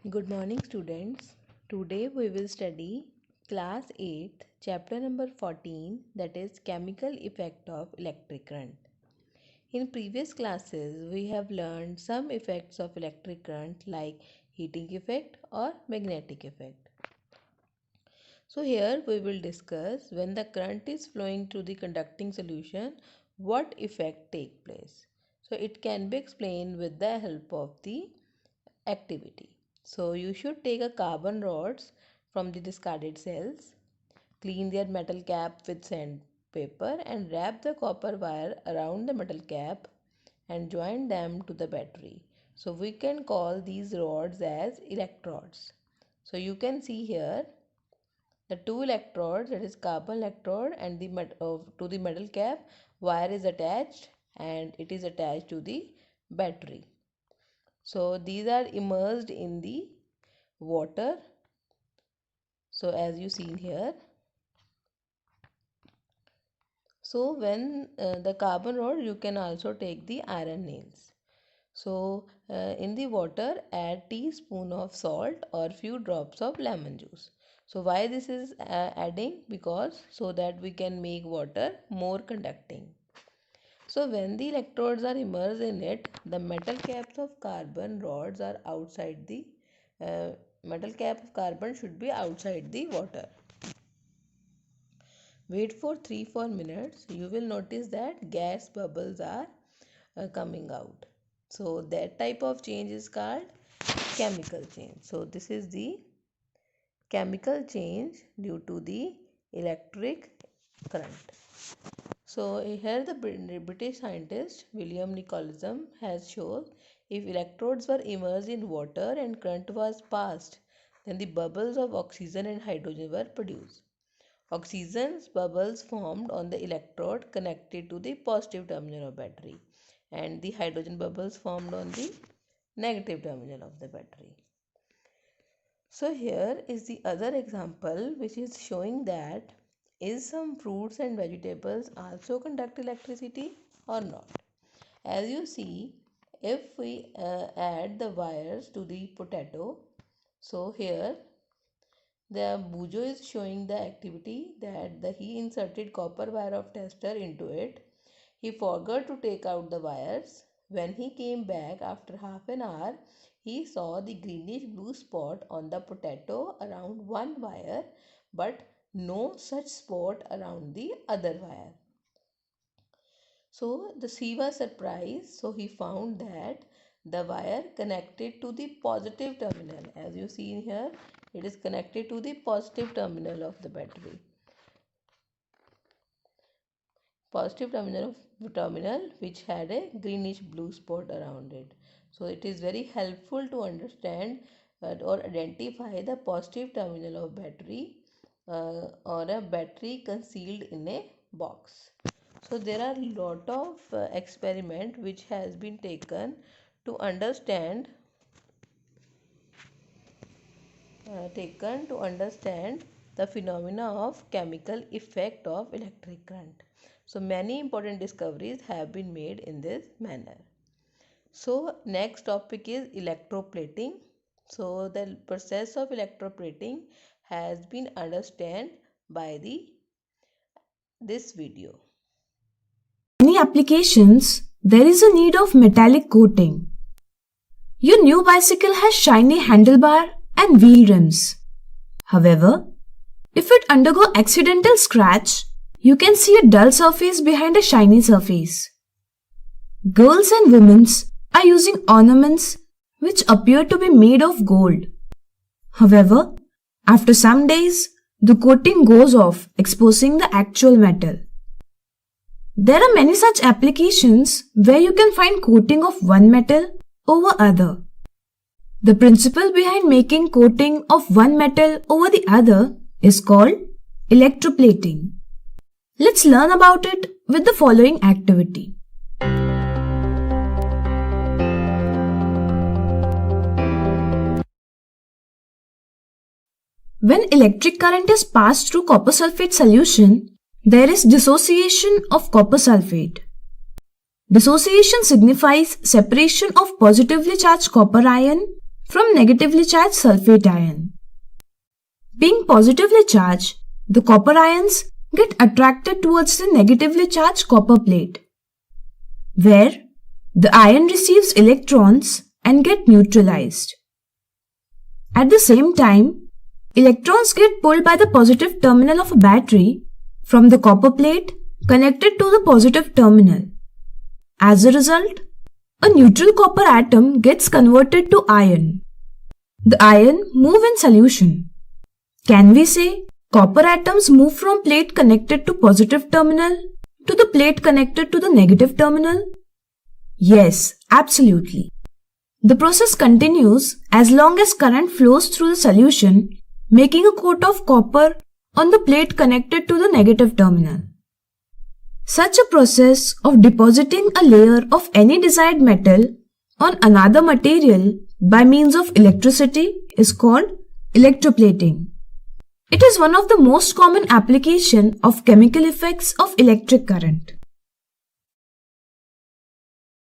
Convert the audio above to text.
Good morning, students. Today we will study class 8, chapter number 14, that is chemical effect of electric current. In previous classes, we have learned some effects of electric current like heating effect or magnetic effect. So here we will discuss when the current is flowing through the conducting solution, what effect take place. So it can be explained with the help of the activity. So you should take a carbon rods from the discarded cells, clean their metal cap with sandpaper and wrap the copper wire around the metal cap and join them to the battery. So we can call these rods as electrodes. So you can see here the two electrodes, that is carbon electrode and to the metal cap wire is attached and it is attached to the battery. So these are immersed in the water. So as you seen here. So when the carbon rod, you can also take the iron nails. So in the water add teaspoon of salt or few drops of lemon juice. So why this is adding? Because so that we can make water more conducting. So when the electrodes are immersed in it, the metal caps of carbon rods are outside the metal cap of carbon should be outside the water. Wait for 3-4 minutes. You will notice that gas bubbles are coming out. So that type of change is called chemical change. So this is the chemical change due to the electric current. So here the British scientist William Nicholson has shown if electrodes were immersed in water and current was passed, then the bubbles of oxygen and hydrogen were produced. Oxygen's bubbles formed on the electrode connected to the positive terminal of battery and the hydrogen bubbles formed on the negative terminal of the battery. So here is the other example which is showing that is some fruits and vegetables also conduct electricity or not. As you see, if we add the wires to the potato, so here the Bujo is showing the activity that he inserted copper wire of tester into it. He forgot to take out the wires. When he came back after half an hour, he saw the greenish blue spot on the potato around one wire, but no such spot around the other wire. So he was surprised. So he found that the wire connected to the positive terminal. As you see here, it is connected to the positive terminal of the battery. Positive terminal which had a greenish blue spot around it. So it is very helpful to understand or identify the positive terminal of battery or a battery concealed in a box. So there are a lot of experiment which has been taken to understand the phenomena of chemical effect of electric current. So many important discoveries have been made in this manner. So next topic is electroplating. So the process of electroplating has been understood by this video. In many applications, there is a need of metallic coating. Your new bicycle has shiny handlebar and wheel rims. However, if it undergo accidental scratch, you can see a dull surface behind a shiny surface. Girls and women are using ornaments which appear to be made of gold. However, after some days, the coating goes off, exposing the actual metal. There are many such applications where you can find coating of one metal over other. The principle behind making coating of one metal over the other is called electroplating. Let's learn about it with the following activity. When electric current is passed through copper sulfate solution, there is dissociation of copper sulfate. Dissociation signifies separation of positively charged copper ion from negatively charged sulfate ion. Being positively charged, the copper ions get attracted towards the negatively charged copper plate, where the ion receives electrons and get neutralized. At the same time, electrons get pulled by the positive terminal of a battery from the copper plate connected to the positive terminal. As a result, a neutral copper atom gets converted to ion. The ion move in solution. Can we say copper atoms move from plate connected to positive terminal to the plate connected to the negative terminal? Yes, absolutely. The process continues as long as current flows through the solution, making a coat of copper on the plate connected to the negative terminal. Such a process of depositing a layer of any desired metal on another material by means of electricity is called electroplating. It is one of the most common applications of chemical effects of electric current.